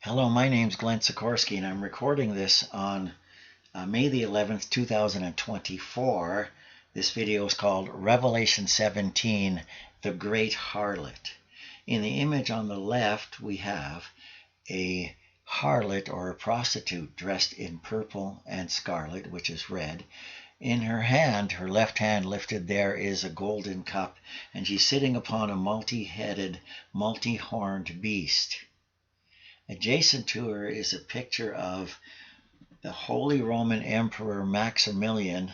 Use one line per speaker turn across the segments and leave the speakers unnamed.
Hello, my name's Glenn Sikorsky, and I'm recording this on May the 11th, 2024. This video is called Revelation 17, the Great Harlot. In the image on the left, we have a harlot or a prostitute dressed in purple and scarlet, which is red. In her hand, her left hand lifted there, is a golden cup, and she's sitting upon a multi-headed, multi-horned beast. Adjacent to her is a picture of the Holy Roman Emperor Maximilian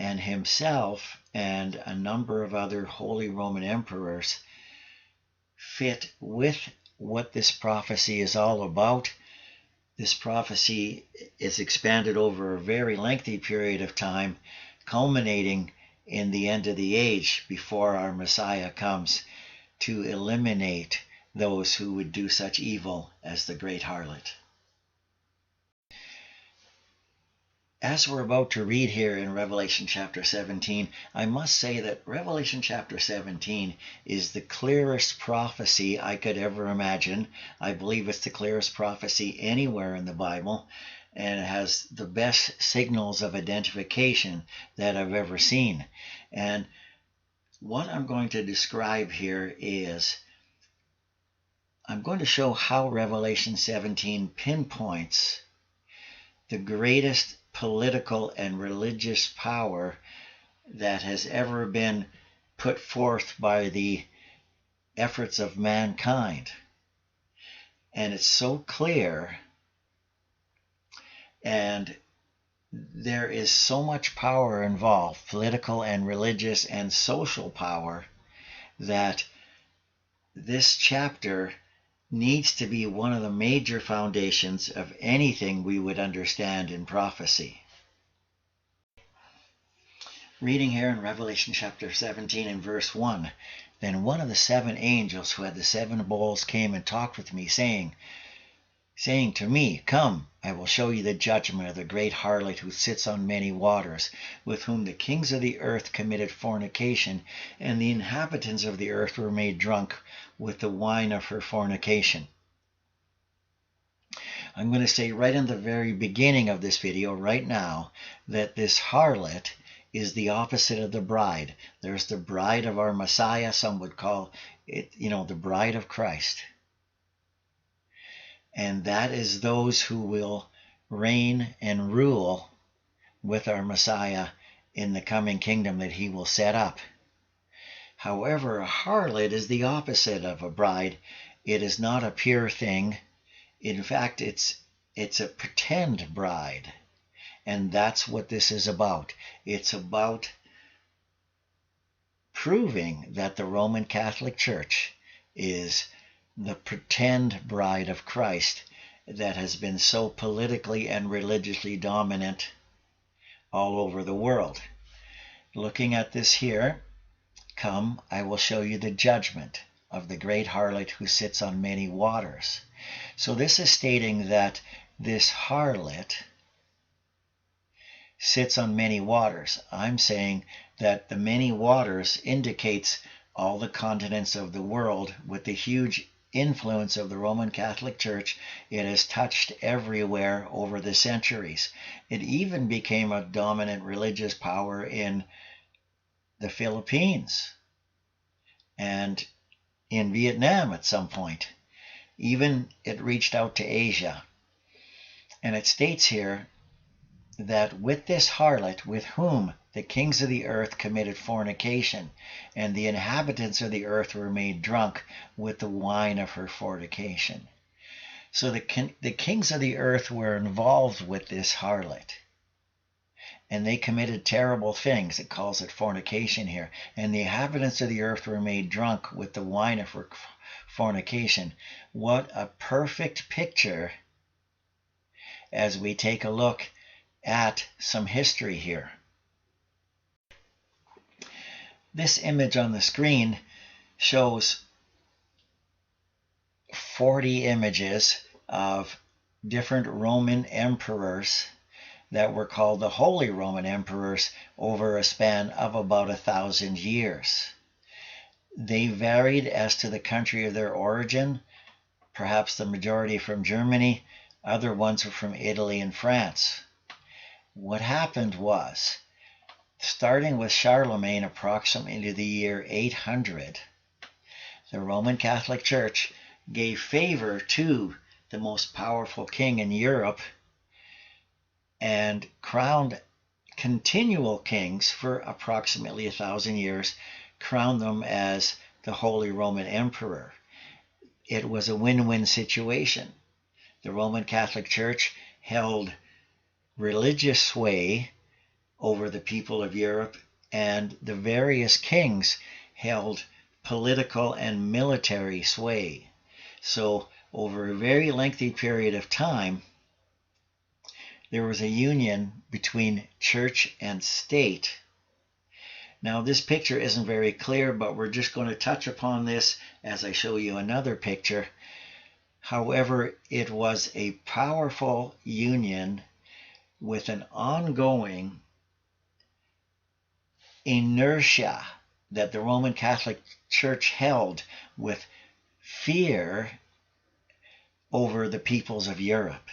and himself and a number of other Holy Roman emperors fit with what this prophecy is all about. This prophecy is expanded over a very lengthy period of time, culminating in the end of the age before our Messiah comes to eliminate those who would do such evil as the Great Harlot. As we're about to read here in Revelation chapter 17, I must say that Revelation chapter 17 is the clearest prophecy I could ever imagine. I believe it's the clearest prophecy anywhere in the Bible, and it has the best signals of identification that I've ever seen. And what I'm going to describe here is I'm going to show how Revelation 17 pinpoints the greatest political and religious power that has ever been put forth by the efforts of mankind. And it's so clear, and there is so much power involved, political and religious and social power, that this chapter needs to be one of the major foundations of anything we would understand in prophecy. Reading here in Revelation chapter 17 and verse 1, "Then one of the seven angels who had the seven bowls came and talked with me, saying to me, 'Come, I will show you the judgment of the great harlot who sits on many waters, with whom the kings of the earth committed fornication, and the inhabitants of the earth were made drunk with the wine of her fornication.'" I'm going to say right in the very beginning of this video, right now, that this harlot is the opposite of the bride. There's the bride of our Messiah. Some would call it, the bride of Christ. And that is those who will reign and rule with our Messiah in the coming kingdom that he will set up. However, a harlot is the opposite of a bride. It is not a pure thing. In fact, it's a pretend bride. And that's what this is about. It's about proving that the Roman Catholic Church is the pretend bride of Christ that has been so politically and religiously dominant all over the world. Looking at this here, "Come, I will show you the judgment of the great harlot who sits on many waters." So this is stating that this harlot sits on many waters. I'm saying that the many waters indicates all the continents of the world. With the huge influence of the Roman Catholic Church, it has touched everywhere over the centuries. It even became a dominant religious power in the Philippines and in Vietnam at some point. Even it reached out to Asia. And it states here that with this harlot, with whom the kings of the earth committed fornication, and the inhabitants of the earth were made drunk with the wine of her fornication. So the kings of the earth were involved with this harlot, and they committed terrible things. It calls it fornication here. And the inhabitants of the earth were made drunk with the wine of her fornication. What a perfect picture as we take a look at some history here. This image on the screen shows 40 images of different Roman emperors that were called the Holy Roman Emperors over a span of about 1,000 years. They varied as to the country of their origin. perhaps the majority from Germany, other ones were from Italy and France. What happened was, starting with Charlemagne approximately the year 800, the Roman Catholic Church gave favor to the most powerful king in Europe and crowned continual kings for approximately 1,000 years, crowned them as the Holy Roman Emperor. It was a win-win situation. The Roman Catholic Church held religious sway over the people of Europe, and the various kings held political and military sway. So over a very lengthy period of time, there was a union between church and state. Now this picture isn't very clear, but we're just going to touch upon this as I show you another picture. However, it was a powerful union with an ongoing inertia that the Roman Catholic Church held with fear over the peoples of Europe.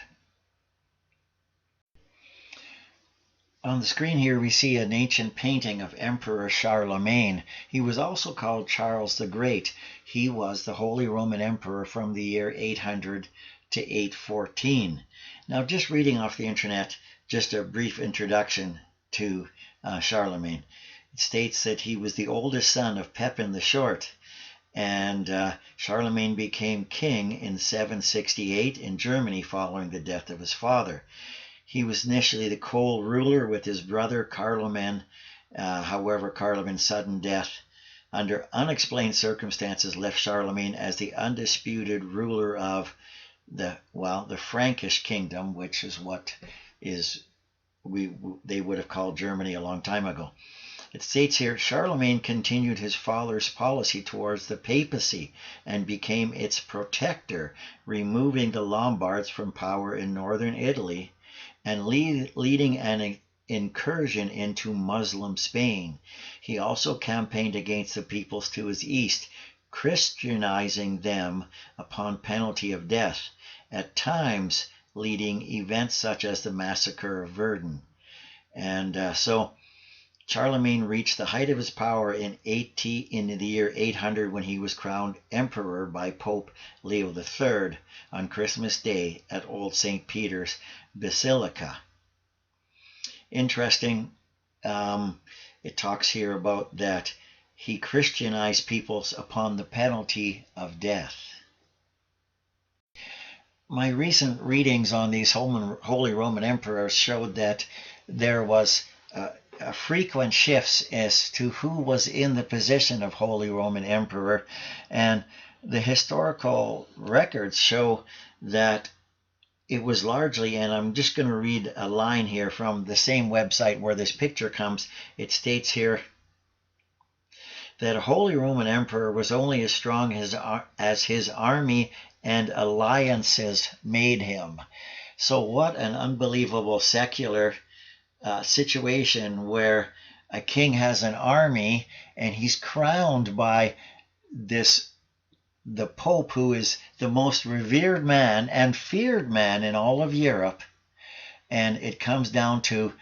On the screen here we see an ancient painting of Emperor Charlemagne. He was also called Charles the Great. He was the Holy Roman Emperor from the year 800 to 814. Now, just reading off the internet, just a brief introduction to Charlemagne. It states that he was the oldest son of Pepin the Short, and Charlemagne became king in 768 in Germany following the death of his father. He was initially the co-ruler with his brother Carloman. However, Carloman's sudden death under unexplained circumstances left Charlemagne as the undisputed ruler of the Frankish kingdom, which is what they would have called Germany a long time ago. It states here, Charlemagne continued his father's policy towards the papacy and became its protector, removing the Lombards from power in northern Italy and leading an incursion into Muslim Spain. He also campaigned against the peoples to his east, Christianizing them upon penalty of death, at times leading events such as the massacre of Verdun. And so Charlemagne reached the height of his power in the year 800 when he was crowned emperor by Pope Leo III on Christmas Day at Old St. Peter's Basilica. Interesting, it talks here about that he Christianized peoples upon the penalty of death. My recent readings on these Holy Roman Emperors showed that there was frequent shifts as to who was in the position of Holy Roman Emperor, and the historical records show that it was largely, and I'm just going to read a line here from the same website where this picture comes. It states here that a Holy Roman Emperor was only as strong as his army and alliances made him. So what an unbelievable secular situation where a king has an army and he's crowned by the Pope, who is the most revered man and feared man in all of Europe, and it comes down to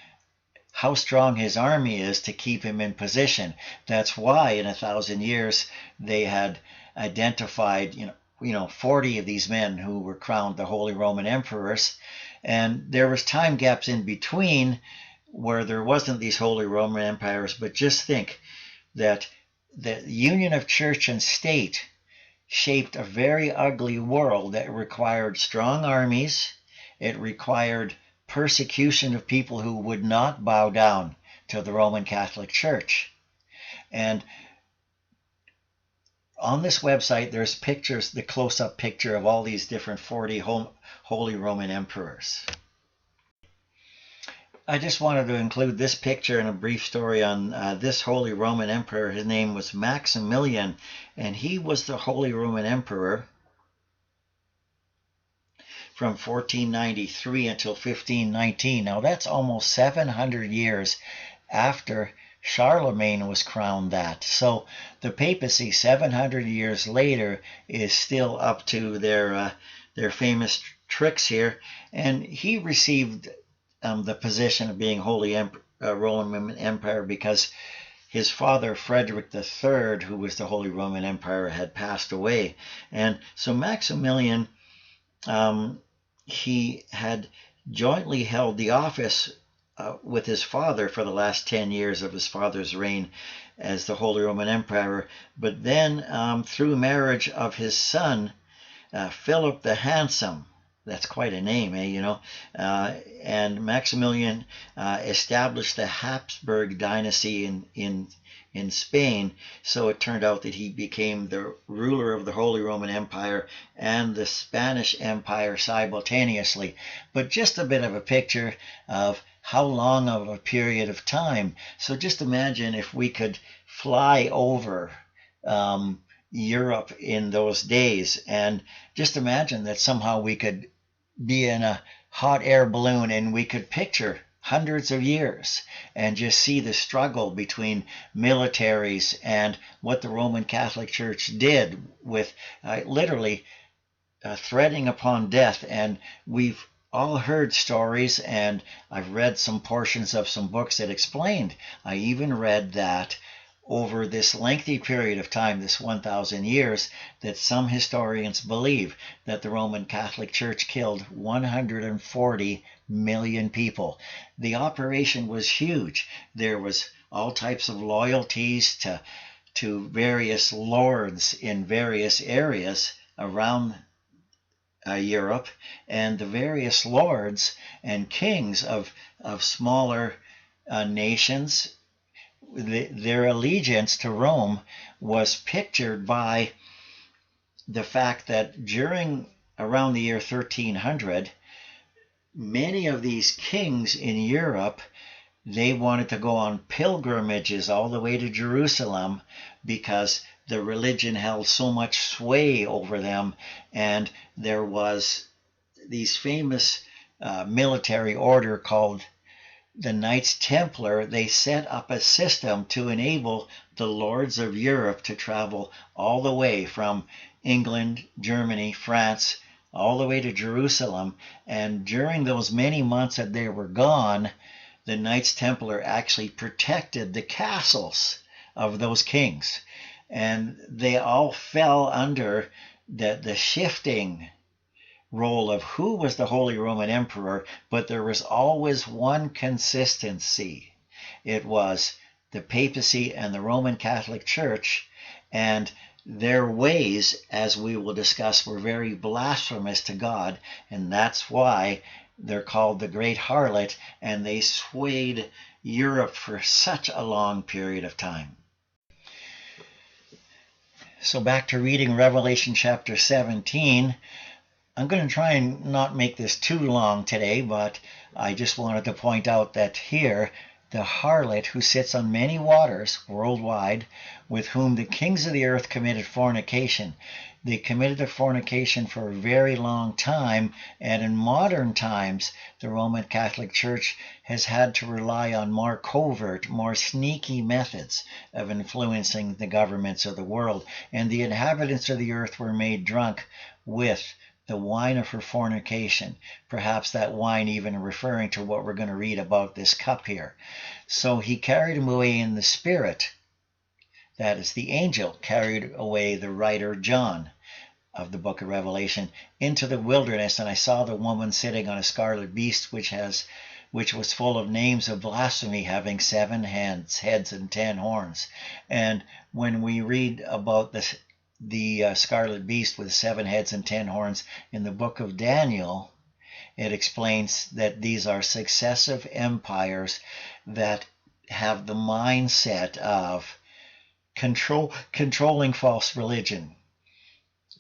how strong his army is to keep him in position. That's why in 1,000 years they had identified 40 of these men who were crowned the Holy Roman Emperors, and there was time gaps in between where there wasn't these Holy Roman Empires. But just think that the union of church and state shaped a very ugly world that required strong armies. It required persecution of people who would not bow down to the Roman Catholic Church. And on this website, there's pictures, the close-up picture of all these different 40 Holy Roman Emperors. I just wanted to include this picture and a brief story on this Holy Roman Emperor. His name was Maximilian, and he was the Holy Roman Emperor from 1493 until 1519. Now that's almost 700 years after Charlemagne was crowned that. So the papacy, 700 years later, is still up to their famous tricks here, and he received the position of being Holy Roman Empire because his father, Frederick III, who was the Holy Roman Empire, had passed away. And so Maximilian, he had jointly held the office with his father for the last 10 years of his father's reign as the Holy Roman Emperor. But then through marriage of his son, Philip the Handsome, that's quite a name, and Maximilian established the Habsburg dynasty in Spain. So it turned out that he became the ruler of the Holy Roman Empire and the Spanish Empire simultaneously. But just a bit of a picture of how long of a period of time. So just imagine if we could fly over Europe in those days, and just imagine that somehow we could be in a hot air balloon and we could picture hundreds of years and just see the struggle between militaries and what the Roman Catholic Church did with literally threading upon death. And we've all heard stories, and I've read some portions of some books that explained. I even read that over this lengthy period of time, this 1,000 years, that some historians believe that the Roman Catholic Church killed 140 million people. The operation was huge. There was all types of loyalties to various lords in various areas around Europe, and the various lords and kings of smaller nations, their allegiance to Rome was pictured by the fact that during around the year 1300, many of these kings in Europe, they wanted to go on pilgrimages all the way to Jerusalem because the religion held so much sway over them. And there was these famous military order called the Knights Templar. They set up a system to enable the lords of Europe to travel all the way from England, Germany, France, all the way to Jerusalem. And during those many months that they were gone, the Knights Templar actually protected the castles of those kings. And they all fell under the shifting role of who was the Holy Roman Emperor, but there was always one consistency. It was the papacy and the Roman Catholic Church, and their ways, as we will discuss, were very blasphemous to God, and that's why they're called the Great Harlot, and they swayed Europe for such a long period of time. So back to reading Revelation chapter 17. I'm going to try and not make this too long today, but I just wanted to point out that here, the harlot who sits on many waters worldwide, with whom the kings of the earth committed fornication. They committed the fornication for a very long time, and in modern times, the Roman Catholic Church has had to rely on more covert, more sneaky methods of influencing the governments of the world. And the inhabitants of the earth were made drunk with the wine of her fornication, perhaps that wine even referring to what we're going to read about this cup here. So he carried him away in the spirit. That is, the angel carried away the writer John of the book of Revelation into the wilderness, and I saw the woman sitting on a scarlet beast which was full of names of blasphemy, having 7 heads and 10 horns. And when we read about the scarlet beast with 7 heads and 10 horns in the book of Daniel, it explains that these are successive empires that have the mindset of controlling false religion,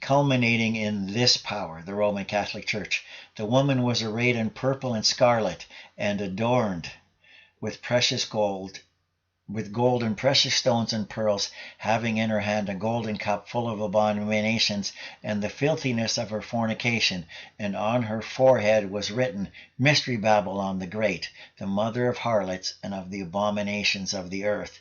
culminating in this power, the Roman Catholic Church. The woman was arrayed in purple and scarlet and adorned with precious gold, with gold and precious stones and pearls, having in her hand a golden cup full of abominations and the filthiness of her fornication. And on her forehead was written, Mystery Babylon the Great, the mother of harlots and of the abominations of the earth.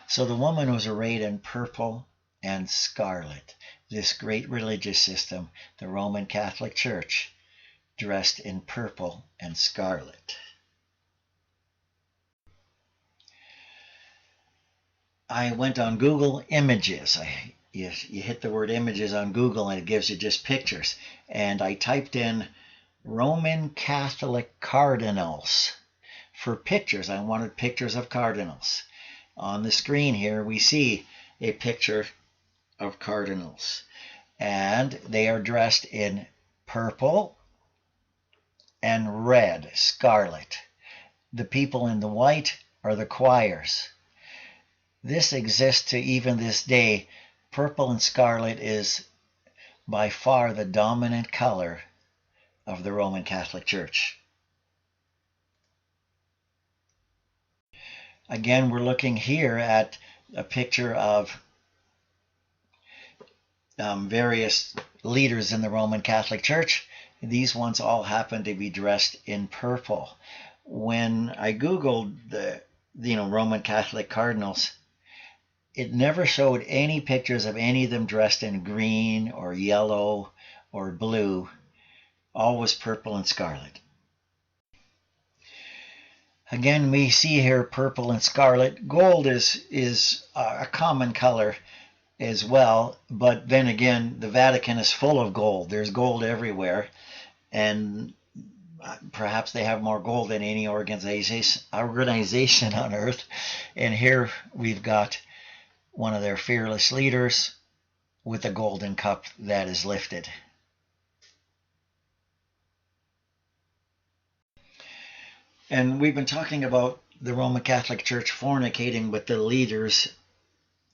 So the woman was arrayed in purple and scarlet. This great religious system, the Roman Catholic Church, dressed in purple and scarlet. I went on Google Images. You hit the word images on Google and it gives you just pictures. And I typed in Roman Catholic cardinals for pictures. I wanted pictures of cardinals. On the screen here we see a picture of cardinals. And they are dressed in purple and red, scarlet. The people in the white are the choirs. This exists to even this day. Purple and scarlet is by far the dominant color of the Roman Catholic Church. Again, we're looking here at a picture of various leaders in the Roman Catholic Church. These ones all happen to be dressed in purple. When I Googled the Roman Catholic cardinals, it never showed any pictures of any of them dressed in green or yellow or blue. Always purple and scarlet. Again, we see here purple and scarlet. Gold is a common color as well, but then again, the Vatican is full of gold. There's gold everywhere, and perhaps they have more gold than any organization on earth. And here we've got one of their fearless leaders with a golden cup that is lifted. And we've been talking about the Roman Catholic Church fornicating with the leaders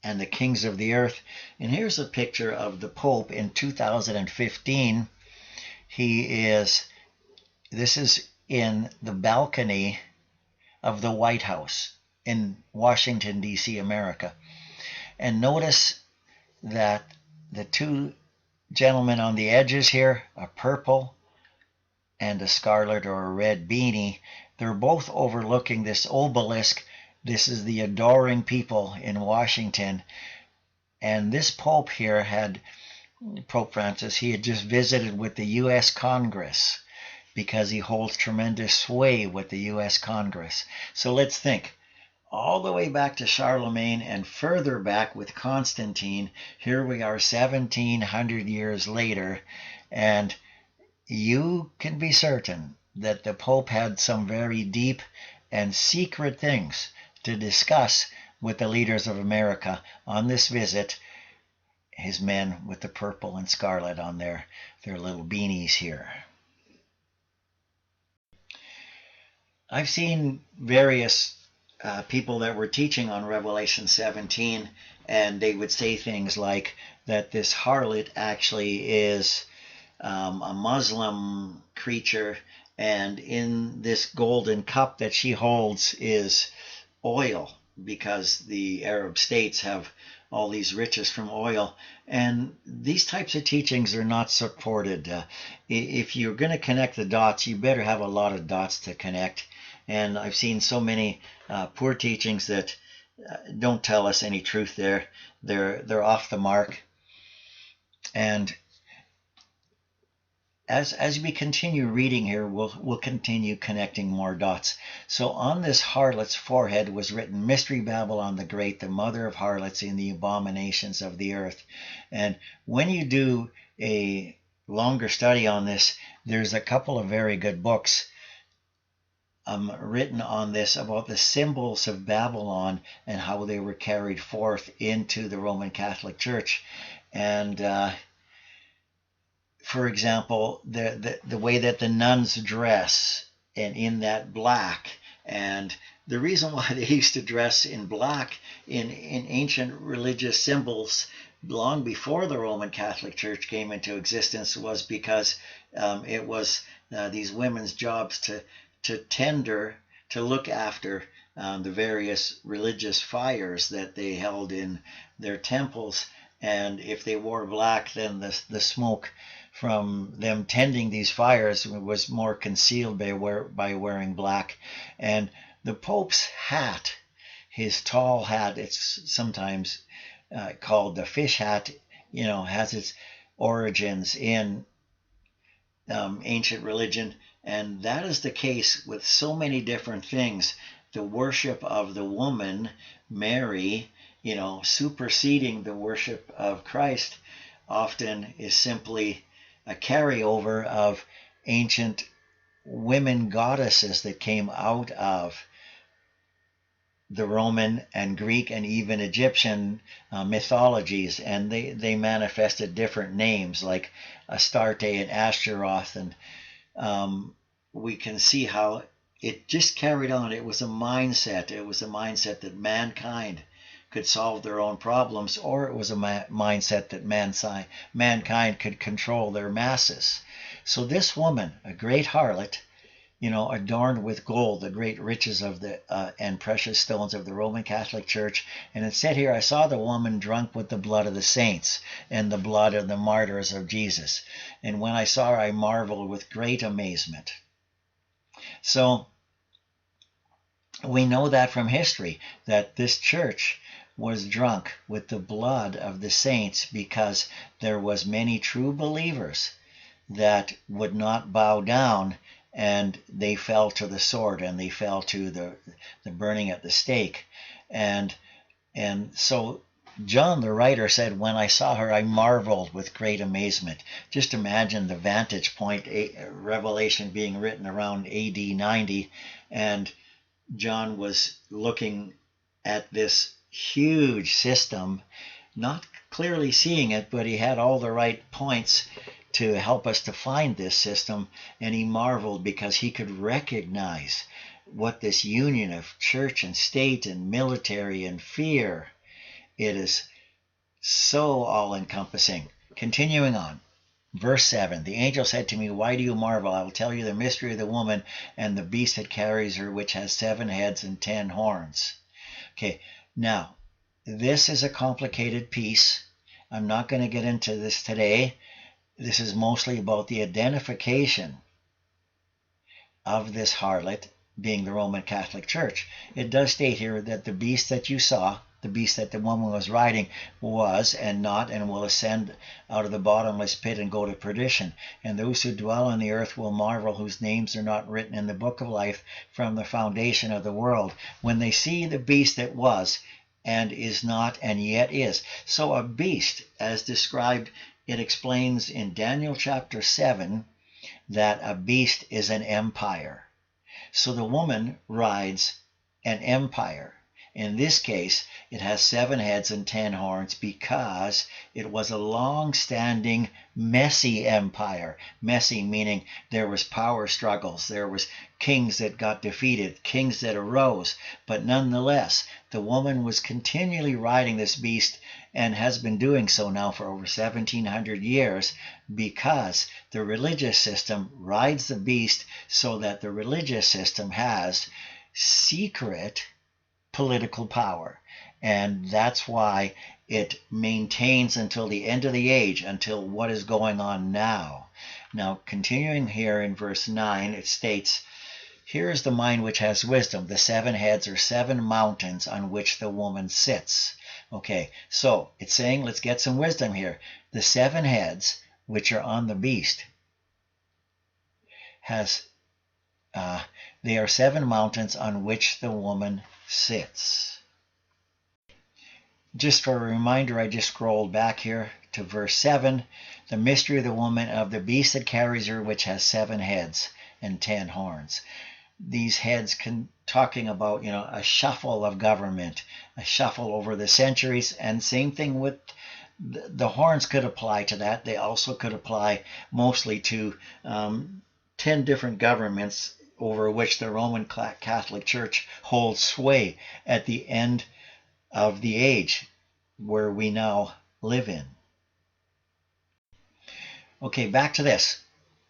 and the kings of the earth. And here's a picture of the Pope in 2015. This is in the balcony of the White House in Washington, D.C., America. And notice that the two gentlemen on the edges here, a purple and a scarlet or a red beanie, they're both overlooking this obelisk. This is the adoring people in Washington. And this Pope here Pope Francis, he had just visited with the U.S. Congress because he holds tremendous sway with the U.S. Congress. So let's think. All the way back to Charlemagne and further back with Constantine, here we are 1700 years later, and you can be certain that the Pope had some very deep and secret things to discuss with the leaders of America on this visit, his men with the purple and scarlet on their little beanies here. I've seen various people that were teaching on Revelation 17, and they would say things like that this harlot actually is a Muslim creature, and in this golden cup that she holds is oil, because the Arab states have all these riches from oil. And these types of teachings are not supported. If you're going to connect the dots, you better have a lot of dots to connect. And I've seen so many poor teachings that don't tell us any truth there. They're off the mark. And as we continue reading here, we'll continue connecting more dots. So on this harlot's forehead was written, Mystery Babylon the Great, the mother of harlots and the abominations of the earth. And when you do a longer study on this, there's a couple of very good books written on this about the symbols of Babylon and how they were carried forth into the Roman Catholic Church. And for example, the way that the nuns dress, and in that black, and the reason why they used to dress in black in ancient religious symbols long before the Roman Catholic Church came into existence was because it was these women's jobs to tender, to look after the various religious fires that they held in their temples. And if they wore black, then the smoke from them tending these fires was more concealed by wearing black. And the Pope's hat, his tall hat, it's sometimes called the fish hat, has its origins in ancient religion. And that is the case with so many different things. The worship of the woman, Mary, superseding the worship of Christ, often is simply a carryover of ancient women goddesses that came out of the Roman and Greek and even Egyptian mythologies, and they manifested different names like Astarte and Ashtaroth, and we can see how it just carried on. It was a mindset. It was a mindset that mankind could solve their own problems, or it was a mindset that mankind could control their masses. So this woman, a great harlot, adorned with gold, the great riches of the and precious stones of the Roman Catholic Church. And it said here, I saw the woman drunk with the blood of the saints and the blood of the martyrs of Jesus. And when I saw her, I marveled with great amazement. So we know that from history, that this church was drunk with the blood of the saints because there was many true believers that would not bow down, and they fell to the sword, and they fell to the burning at the stake. And so John the writer said, when I saw her, I marveled with great amazement. Just imagine the vantage point, Revelation being written around AD 90, and John was looking at this huge system, not clearly seeing it, but he had all the right points to help us to find this system, and he marveled because he could recognize what this union of church and state and military and fear, it is so all-encompassing. Continuing on, verse 7, the angel said to me, why do you marvel? I will tell you the mystery of the woman and the beast that carries her, which has 7 heads and 10 horns. Okay, now, this is a complicated piece. I'm not going to get into this today. This is mostly about the identification of this harlot being the Roman Catholic Church. It does state here that the beast that you saw, the beast that the woman was riding, was and not and will ascend out of the bottomless pit and go to perdition. And those who dwell on the earth will marvel, whose names are not written in the book of life from the foundation of the world, when they see the beast that was and is not and yet is. So a beast, as described, it explains in Daniel chapter 7 that a beast is an empire. So the woman rides an empire. In this case, it has 7 heads and 10 horns because it was a long-standing, messy empire. Messy meaning there was power struggles, there was kings that got defeated, kings that arose. But nonetheless, the woman was continually riding this beast and has been doing so now for over 1,700 years, because the religious system rides the beast so that the religious system has secret political power. And that's why it maintains until the end of the age, until what is going on now. Now, continuing here in verse 9, it states, here is the mind which has wisdom. The 7 heads are 7 mountains on which the woman sits. Okay, so it's saying, let's get some wisdom here. The 7 heads, which are on the beast, they are 7 mountains on which the woman sits. Just for a reminder, I just scrolled back here to verse 7. The mystery of the woman, of the beast that carries her, which has 7 heads and 10 horns. These heads talking about, a shuffle of government, a shuffle over the centuries, and same thing with the horns could apply to that. They also could apply mostly to 10 different governments over which the Roman Catholic Church holds sway at the end of the age where we now live in. Okay, back to this.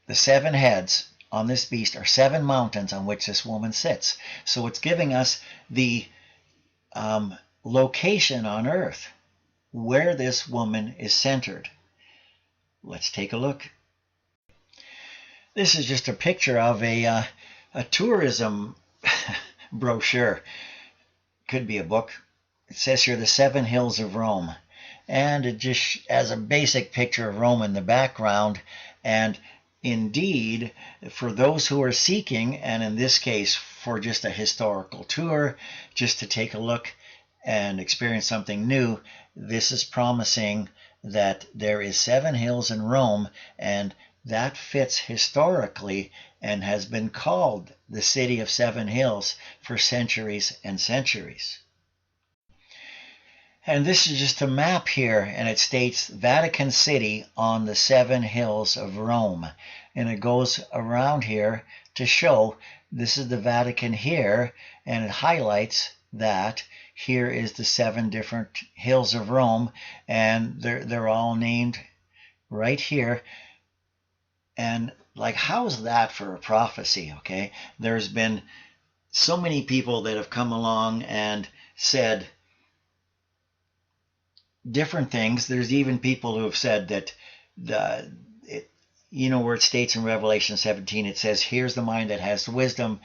The 7 heads on this beast are 7 mountains on which this woman sits. So it's giving us the location on earth where this woman is centered. Let's take a look. This is just a picture of a tourism brochure. Could be a book. It says here the 7 hills of Rome. And it just has a basic picture of Rome in the background. And indeed, for those who are seeking, and in this case for just a historical tour, just to take a look and experience something new, this is promising that there is 7 hills in Rome, and that fits historically and has been called the city of 7 hills for centuries and centuries. And this is just a map here, and it states Vatican City on the 7 hills of Rome. And it goes around here to show this is the Vatican here, and it highlights that here is the 7 different hills of Rome, and they're all named right here. And like, how's that for a prophecy? Okay, there's been so many people that have come along and said different things. There's even people who have said that where it states in Revelation 17, it says, here's the mind that has wisdom.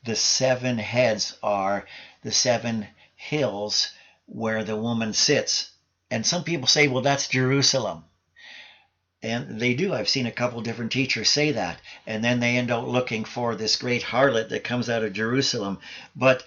The 7 heads are the 7 hills where the woman sits. And some people say, well, that's Jerusalem. And they do. I've seen a couple different teachers say that. And then they end up looking for this great harlot that comes out of Jerusalem. But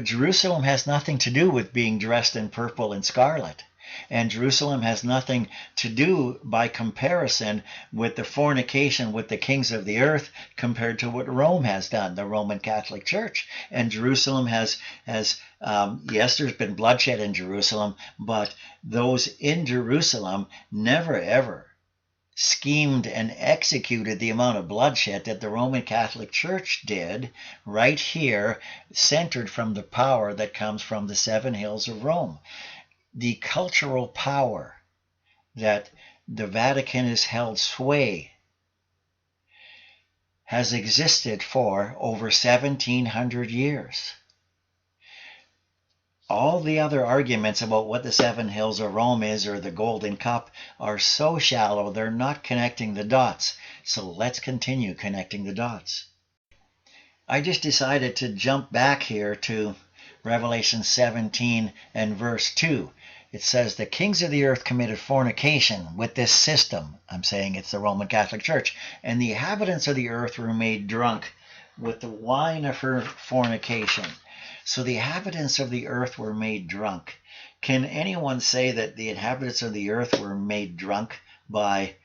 Jerusalem has nothing to do with being dressed in purple and scarlet. And Jerusalem has nothing to do, by comparison, with the fornication with the kings of the earth compared to what Rome has done, the Roman Catholic Church. And Jerusalem has yes, there's been bloodshed in Jerusalem, but those in Jerusalem never ever schemed and executed the amount of bloodshed that the Roman Catholic Church did right here, centered from the power that comes from the 7 hills of Rome. The cultural power that the Vatican has held sway has existed for over 1,700 years. All the other arguments about what the 7 hills of Rome is or the Golden Cup are so shallow, they're not connecting the dots. So let's continue connecting the dots. I just decided to jump back here to Revelation 17 and verse 2. It says, the kings of the earth committed fornication with this system. I'm saying it's the Roman Catholic Church. And the inhabitants of the earth were made drunk with the wine of her fornication. So the inhabitants of the earth were made drunk. Can anyone say that the inhabitants of the earth were made drunk by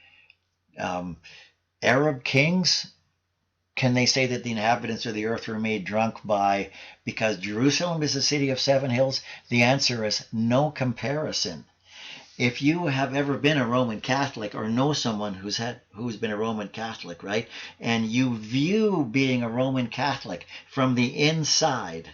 Arab kings? Can they say that the inhabitants of the earth were made drunk because Jerusalem is a city of 7 hills? The answer is no comparison. If you have ever been a Roman Catholic or know someone who's been a Roman Catholic, right, and you view being a Roman Catholic from the inside,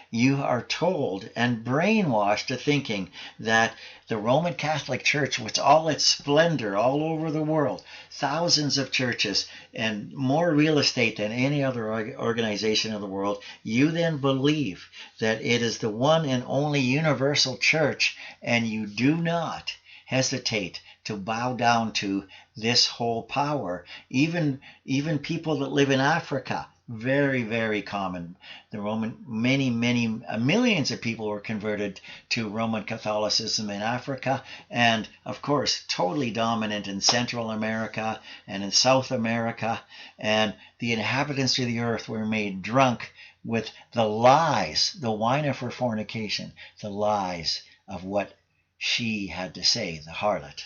you are told and brainwashed to thinking that the Roman Catholic Church, with all its splendor all over the world, thousands of churches and more real estate than any other organization in the world, you then believe that it is the one and only universal church, and you do not hesitate to bow down to this whole power. Even people that live in Africa, very, very common. Many millions of people were converted to Roman Catholicism in Africa, and of course totally dominant in Central America and in South America. And the inhabitants of the earth were made drunk with the lies, the wine of her fornication, the lies of what she had to say, the harlot.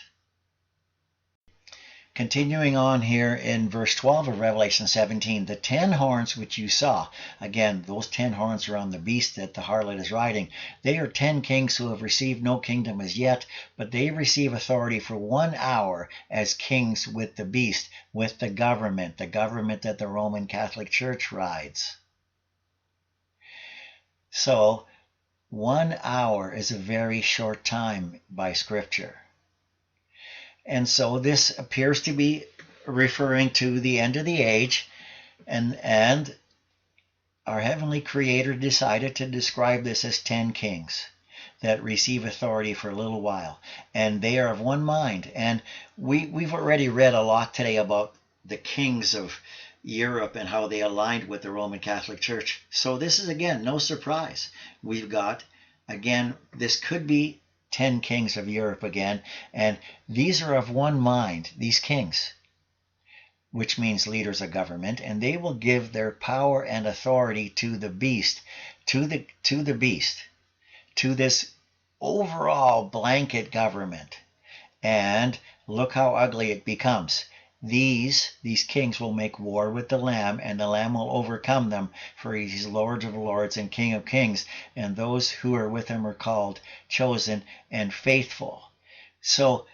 Continuing on here in verse 12 of Revelation 17, the 10 horns which you saw, again, those 10 horns are on the beast that the harlot is riding. They are 10 kings who have received no kingdom as yet, but they receive authority for 1 hour as kings with the beast, with the government that the Roman Catholic Church rides. So 1 hour is a very short time by Scripture. And so this appears to be referring to the end of the age, and our heavenly creator decided to describe this as 10 kings that receive authority for a little while, and they are of one mind. And we've already read a lot today about the kings of Europe and how they aligned with the Roman Catholic Church. So this is, again, no surprise. We've got, again, this could be 10 kings of Europe again, and these are of one mind, these kings, which means leaders of government, and they will give their power and authority to the beast, to the beast, to this overall blanket government. And look how ugly it becomes. These kings will make war with the Lamb, and the Lamb will overcome them, for he is Lord of lords and King of kings, and those who are with him are called, chosen, and faithful. So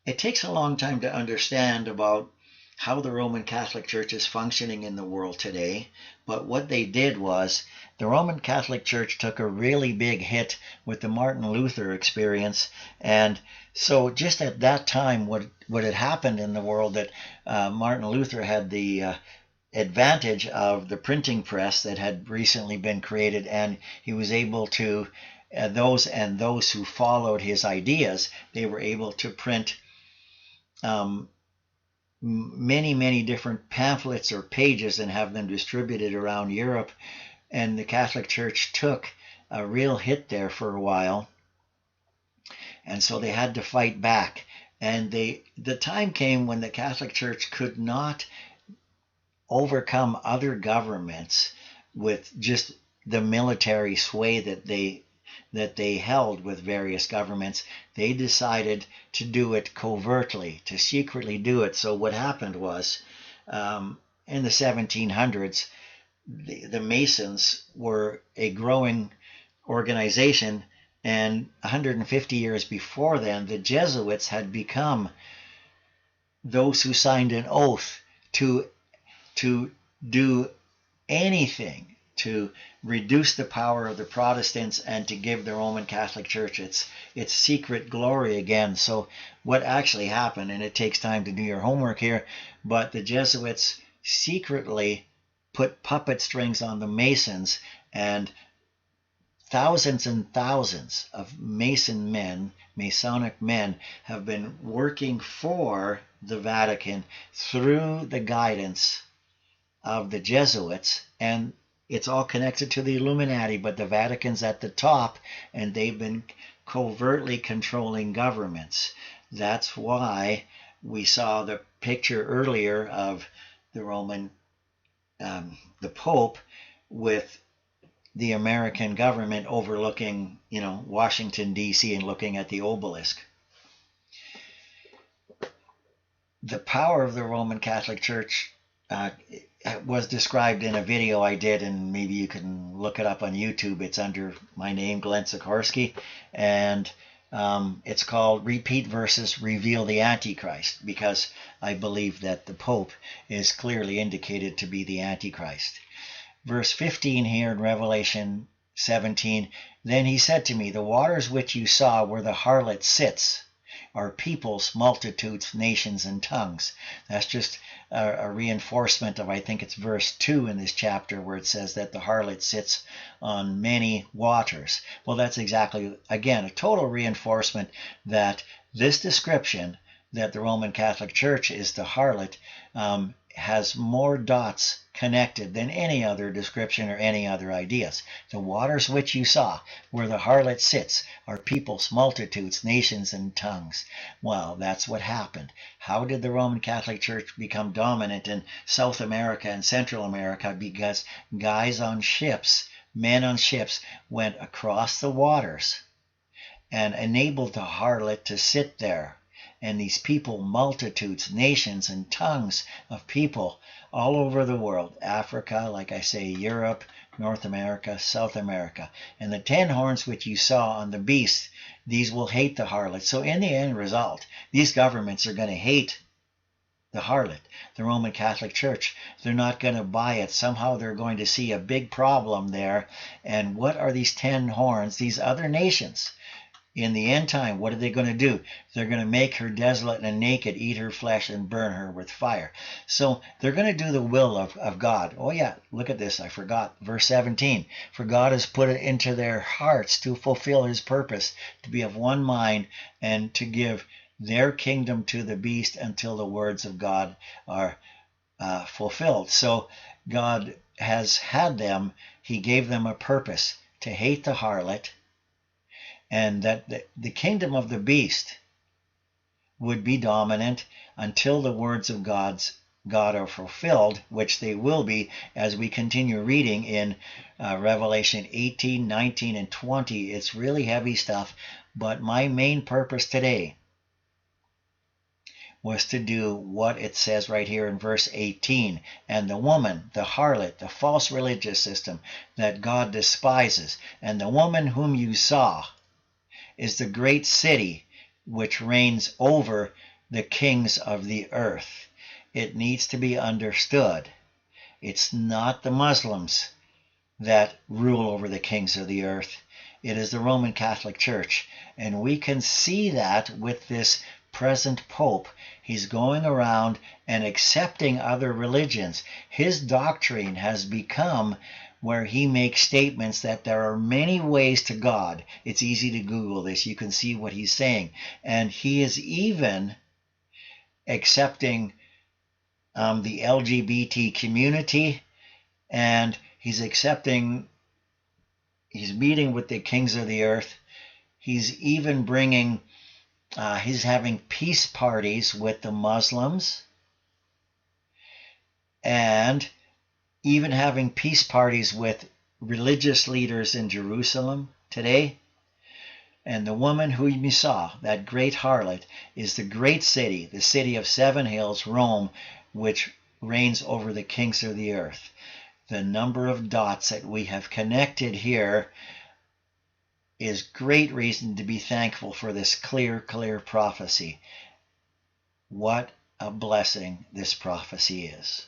it takes a long time to understand about how the Roman Catholic Church is functioning in the world today. But what they did was, the Roman Catholic Church took a really big hit with the Martin Luther experience. And so just at that time, what had happened in the world, that Martin Luther had the advantage of the printing press that had recently been created, and he was able to, those who followed his ideas, they were able to print many different pamphlets or pages and have them distributed around Europe. And the Catholic Church took a real hit there for a while, and so they had to fight back. And the time came when the Catholic Church could not overcome other governments with just the military sway that they held with various governments. They decided to do it covertly, to secretly do it. So what happened was, in the 1700s, the Masons were a growing organization, and 150 years before then, the Jesuits had become those who signed an oath to do anything to reduce the power of the Protestants and to give the Roman Catholic Church its secret glory again. So what actually happened, and it takes time to do your homework here, but the Jesuits secretly put puppet strings on the Masons, and thousands and thousands of Masonic men have been working for the Vatican through the guidance of the Jesuits. And it's all connected to the Illuminati, but the Vatican's at the top, and they've been covertly controlling governments. That's why we saw the picture earlier of the Roman, the Pope, with the American government overlooking, Washington, D.C., and looking at the obelisk. The power of the Roman Catholic Church was described in a video I did, and maybe you can look it up on YouTube. It's under my name, Glenn Sikorsky, and it's called Repeat Verses Reveal the Antichrist, because I believe that the Pope is clearly indicated to be the Antichrist. Verse 15 here in Revelation 17, then he said to me, the waters which you saw where the harlot sits are peoples, multitudes, nations, and tongues. That's just a reinforcement of, I think it's verse 2 in this chapter, where it says that the harlot sits on many waters. Well, that's exactly, again, a total reinforcement that this description that the Roman Catholic Church is the harlot has more dots connected than any other description or any other ideas. The waters which you saw, where the harlot sits, are peoples, multitudes, nations, and tongues. Well, that's what happened. How did the Roman Catholic Church become dominant in South America and Central America? Because guys on ships, men on ships, went across the waters and enabled the harlot to sit there. And these people, multitudes, nations, and tongues of people all over the world, Africa, like I say, Europe, North America, South America. And the 10 horns which you saw on the beast, these will hate the harlot. So in the end result, these governments are going to hate the harlot, the Roman Catholic Church. They're not going to buy it. Somehow they're going to see a big problem there. And what are these 10 horns? These other nations. In the end time, what are they going to do? They're going to make her desolate and naked, eat her flesh, and burn her with fire. So they're going to do the will of God. Oh yeah, look at this. I forgot. Verse 17. For God has put it into their hearts to fulfill his purpose, to be of one mind, and to give their kingdom to the beast until the words of God are fulfilled. So God has had them. He gave them a purpose to hate the harlot, and that the kingdom of the beast would be dominant until the words of God are fulfilled, which they will be as we continue reading in Revelation 18, 19, and 20. It's really heavy stuff, but my main purpose today was to do what it says right here in verse 18. And the woman, the harlot, the false religious system that God despises, and the woman whom you saw, is the great city which reigns over the kings of the earth. It needs to be understood. It's not the Muslims that rule over the kings of the earth. It is the Roman Catholic Church. And we can see that with this present Pope. He's going around and accepting other religions. His doctrine has become where he makes statements that there are many ways to God. It's easy to Google this. You can see what he's saying. And he is even accepting the LGBT community, and he's meeting with the kings of the earth. He's even he's having peace parties with the Muslims, and even having peace parties with religious leaders in Jerusalem today. And the woman whom you saw, that great harlot, is the great city, the city of seven hills, Rome, which reigns over the kings of the earth. The number of dots that we have connected here is great reason to be thankful for this clear prophecy. What a blessing this prophecy is.